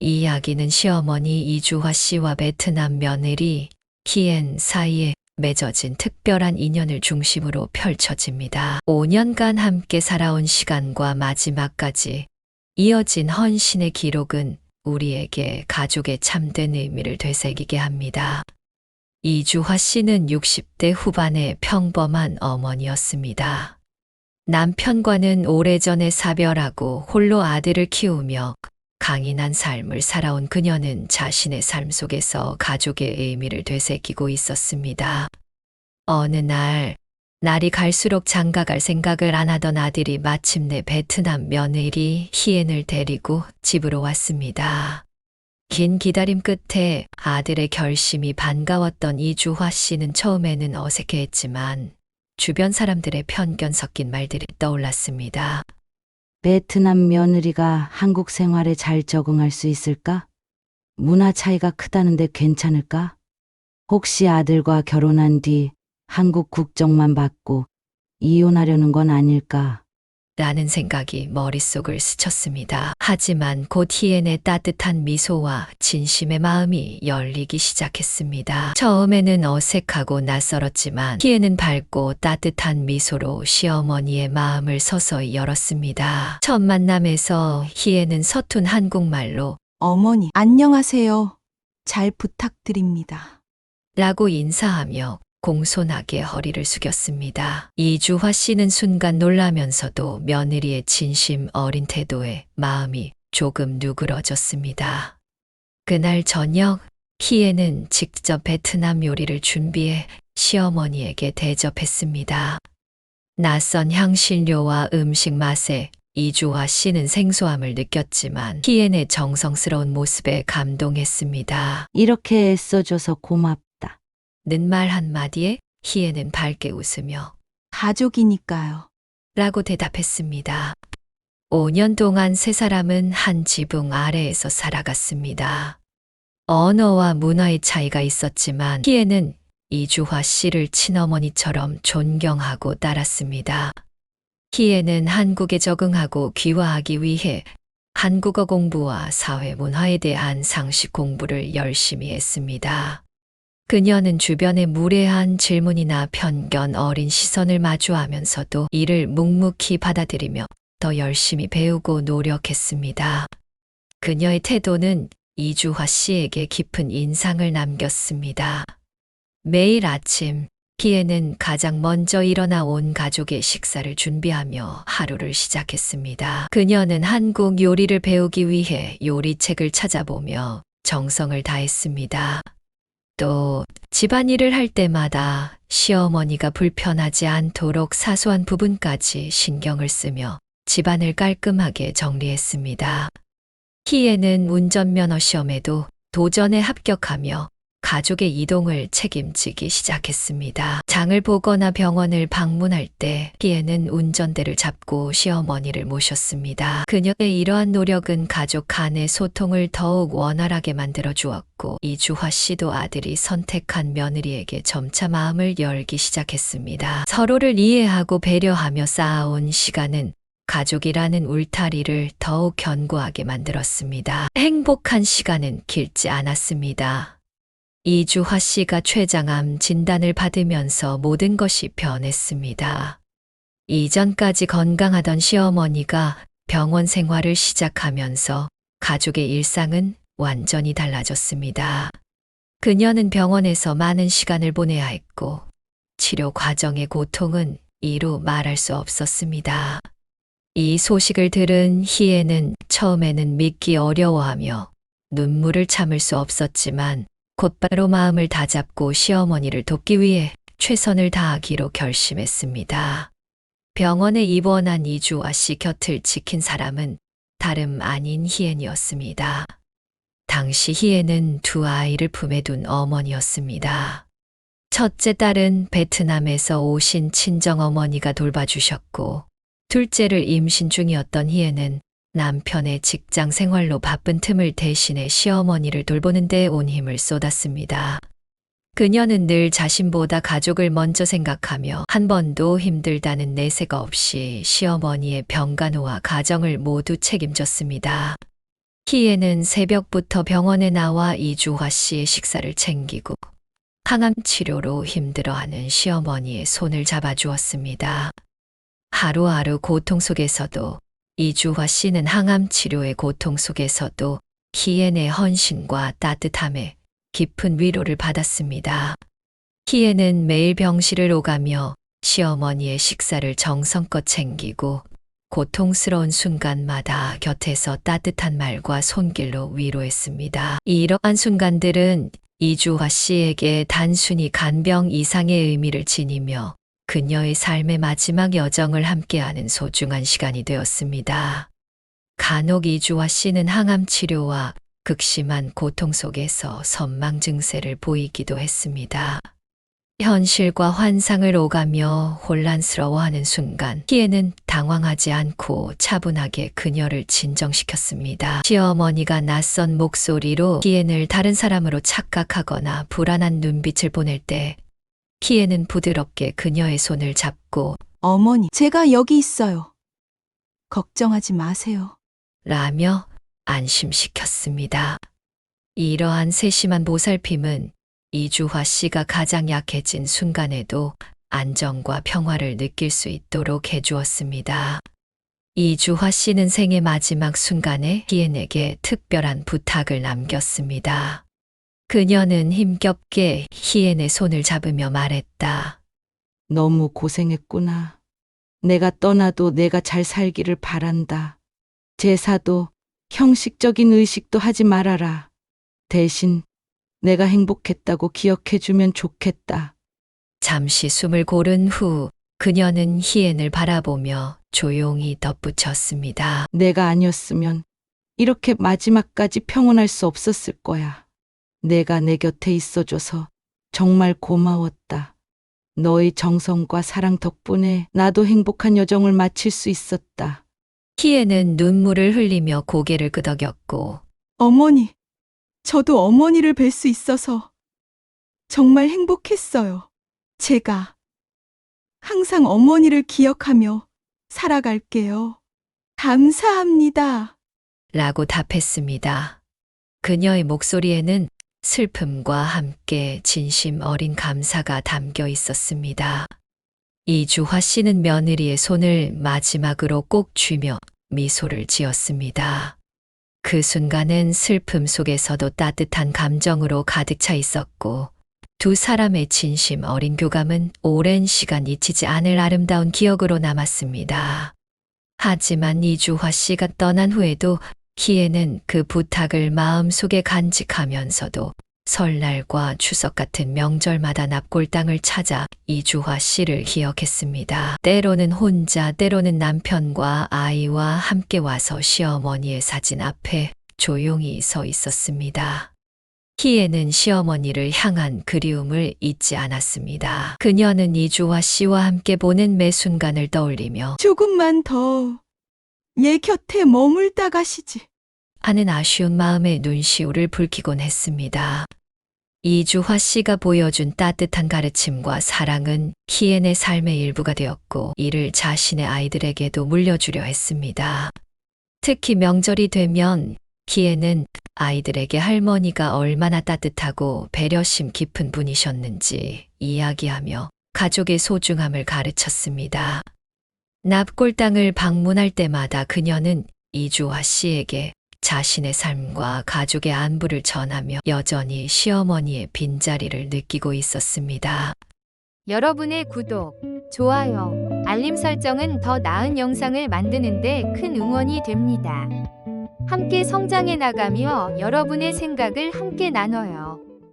이 이야기는 시어머니 이주화 씨와 베트남 며느리 희엔 사이에 맺어진 특별한 인연을 중심으로 펼쳐집니다. 5년간 함께 살아온 시간과 마지막까지 이어진 헌신의 기록은 우리에게 가족의 참된 의미를 되새기게 합니다. 이주화 씨는 60대 후반의 평범한 어머니였습니다. 남편과는 오래전에 사별하고 홀로 아들을 키우며 강인한 삶을 살아온 그녀는 자신의 삶 속에서 가족의 의미를 되새기고 있었습니다. 어느 날, 날이 갈수록 장가갈 생각을 안 하던 아들이 마침내 베트남 며느리 희엔을 데리고 집으로 왔습니다. 긴 기다림 끝에 아들의 결심이 반가웠던 이주화 씨는 처음에는 어색해했지만 주변 사람들의 편견 섞인 말들이 떠올랐습니다. 베트남 며느리가 한국 생활에 잘 적응할 수 있을까? 문화 차이가 크다는데 괜찮을까? 혹시 아들과 결혼한 뒤 한국 국적만 받고 이혼하려는 건 아닐까? 라는 생각이 머릿속을 스쳤습니다. 하지만 곧 희엔의 따뜻한 미소와 진심의 마음이 열리기 시작했습니다. 처음에는 어색하고 낯설었지만 희엔은 밝고 따뜻한 미소로 시어머니의 마음을 서서히 열었습니다. 첫 만남에서 희엔은 서툰 한국말로 어머니, 안녕하세요. 잘 부탁드립니다. 라고 인사하며 공손하게 허리를 숙였습니다. 이주화 씨는 순간 놀라면서도 며느리의 진심 어린 태도에 마음이 조금 누그러졌습니다. 그날 저녁 희애는 직접 베트남 요리를 준비해 시어머니에게 대접했습니다. 낯선 향신료와 음식 맛에 이주화 씨는 생소함을 느꼈지만 희엔의 정성스러운 모습에 감동했습니다. 이렇게 애써줘서 고맙다. 는 말 한마디에 희애는 밝게 웃으며 가족이니까요. 라고 대답했습니다. 5년 동안 세 사람은 한 지붕 아래에서 살아갔습니다. 언어와 문화의 차이가 있었지만 희애는 이주화 씨를 친어머니처럼 존경하고 따랐습니다. 희애는 한국에 적응하고 귀화하기 위해 한국어 공부와 사회 문화에 대한 상식 공부를 열심히 했습니다. 그녀는 주변의 무례한 질문이나 편견 어린 시선을 마주하면서도 이를 묵묵히 받아들이며 더 열심히 배우고 노력했습니다. 그녀의 태도는 이주화 씨에게 깊은 인상을 남겼습니다. 매일 아침 희애는 가장 먼저 일어나 온 가족의 식사를 준비하며 하루를 시작했습니다. 그녀는 한국 요리를 배우기 위해 요리책을 찾아보며 정성을 다했습니다. 또 집안일을 할 때마다 시어머니가 불편하지 않도록 사소한 부분까지 신경을 쓰며 집안을 깔끔하게 정리했습니다. 희애는 운전면허 시험에도 도전에 합격하며 가족의 이동을 책임지기 시작했습니다. 장을 보거나 병원을 방문할 때 희애는 운전대를 잡고 시어머니를 모셨습니다. 그녀의 이러한 노력은 가족 간의 소통을 더욱 원활하게 만들어 주었고 이주화 씨도 아들이 선택한 며느리에게 점차 마음을 열기 시작했습니다. 서로를 이해하고 배려하며 쌓아온 시간은 가족이라는 울타리를 더욱 견고하게 만들었습니다. 행복한 시간은 길지 않았습니다. 이주화 씨가 췌장암 진단을 받으면서 모든 것이 변했습니다. 이전까지 건강하던 시어머니가 병원 생활을 시작하면서 가족의 일상은 완전히 달라졌습니다. 그녀는 병원에서 많은 시간을 보내야 했고 치료 과정의 고통은 이루 말할 수 없었습니다. 이 소식을 들은 희애는 처음에는 믿기 어려워하며 눈물을 참을 수 없었지만 곧바로 마음을 다잡고 시어머니를 돕기 위해 최선을 다하기로 결심했습니다. 병원에 입원한 이주화 씨 곁을 지킨 사람은 다름 아닌 희엔이었습니다. 당시 희엔은 두 아이를 품에 둔 어머니였습니다. 첫째 딸은 베트남에서 오신 친정어머니가 돌봐주셨고 둘째를 임신 중이었던 희애는 남편의 직장 생활로 바쁜 틈을 대신해 시어머니를 돌보는 데 온 힘을 쏟았습니다. 그녀는 늘 자신보다 가족을 먼저 생각하며 한 번도 힘들다는 내색 없이 시어머니의 병간호와 가정을 모두 책임졌습니다. 희애는 새벽부터 병원에 나와 이주화 씨의 식사를 챙기고 항암 치료로 힘들어하는 시어머니의 손을 잡아주었습니다. 하루하루 고통 속에서도 이주화 씨는 항암 치료의 고통 속에서도 희애의 헌신과 따뜻함에 깊은 위로를 받았습니다. 희애는 매일 병실을 오가며 시어머니의 식사를 정성껏 챙기고 고통스러운 순간마다 곁에서 따뜻한 말과 손길로 위로했습니다. 이러한 순간들은 이주화 씨에게 단순히 간병 이상의 의미를 지니며 그녀의 삶의 마지막 여정을 함께하는 소중한 시간이 되었습니다. 간혹 이주화 씨는 항암 치료와 극심한 고통 속에서 선망 증세를 보이기도 했습니다. 현실과 환상을 오가며 혼란스러워하는 순간, 희애는 당황하지 않고 차분하게 그녀를 진정시켰습니다. 시어머니가 낯선 목소리로 희애를 다른 사람으로 착각하거나 불안한 눈빛을 보낼 때, 희애는 부드럽게 그녀의 손을 잡고 어머니, 제가 여기 있어요. 걱정하지 마세요. 라며 안심시켰습니다. 이러한 세심한 보살핌은 이주화 씨가 가장 약해진 순간에도 안정과 평화를 느낄 수 있도록 해주었습니다. 이주화 씨는 생의 마지막 순간에 희애에게 특별한 부탁을 남겼습니다. 그녀는 힘겹게 희애의 손을 잡으며 말했다. 너무 고생했구나. 내가 떠나도 내가 잘 살기를 바란다. 제사도 형식적인 의식도 하지 말아라. 대신 내가 행복했다고 기억해주면 좋겠다. 잠시 숨을 고른 후 그녀는 희애를 바라보며 조용히 덧붙였습니다. 내가 아니었으면 이렇게 마지막까지 평온할 수 없었을 거야. 내가 내 곁에 있어줘서 정말 고마웠다. 너의 정성과 사랑 덕분에 나도 행복한 여정을 마칠 수 있었다. 희애는 눈물을 흘리며 고개를 끄덕였고 어머니, 저도 어머니를 뵐 수 있어서 정말 행복했어요. 제가 항상 어머니를 기억하며 살아갈게요. 감사합니다. 라고 답했습니다. 그녀의 목소리에는 슬픔과 함께 진심 어린 감사가 담겨 있었습니다. 이주화 씨는 며느리의 손을 마지막으로 꼭 쥐며 미소를 지었습니다. 그 순간은 슬픔 속에서도 따뜻한 감정으로 가득 차 있었고 두 사람의 진심 어린 교감은 오랜 시간 잊히지 않을 아름다운 기억으로 남았습니다. 하지만 이주화 씨가 떠난 후에도 희애는 그 부탁을 마음속에 간직하면서도 설날과 추석 같은 명절마다 납골당을 찾아 이주화 씨를 기억했습니다. 때로는 혼자, 때로는 남편과 아이와 함께 와서 시어머니의 사진 앞에 조용히 서 있었습니다. 희애는 시어머니를 향한 그리움을 잊지 않았습니다. 그녀는 이주화 씨와 함께 보낸 매 순간을 떠올리며 조금만 더 얘 곁에 머물다 가시지. 하는 아쉬운 마음에 눈시울을 붉히곤 했습니다. 이주화 씨가 보여준 따뜻한 가르침과 사랑은 희애의 삶의 일부가 되었고 이를 자신의 아이들에게도 물려주려 했습니다. 특히 명절이 되면 희애는 아이들에게 할머니가 얼마나 따뜻하고 배려심 깊은 분이셨는지 이야기하며 가족의 소중함을 가르쳤습니다. 납골당을 방문할 때마다 그녀는 이주화 씨에게 자신의 삶과 가족의 안부를 전하며 여전히 시어머니의 빈자리를 느끼고 있었습니다. 여러분의 구독, 좋아요, 알림 설정은 더 나은 영상을 만드는데 큰 응원이 됩니다. 함께 성장해 나가며 여러분의 생각을 함께 나눠요.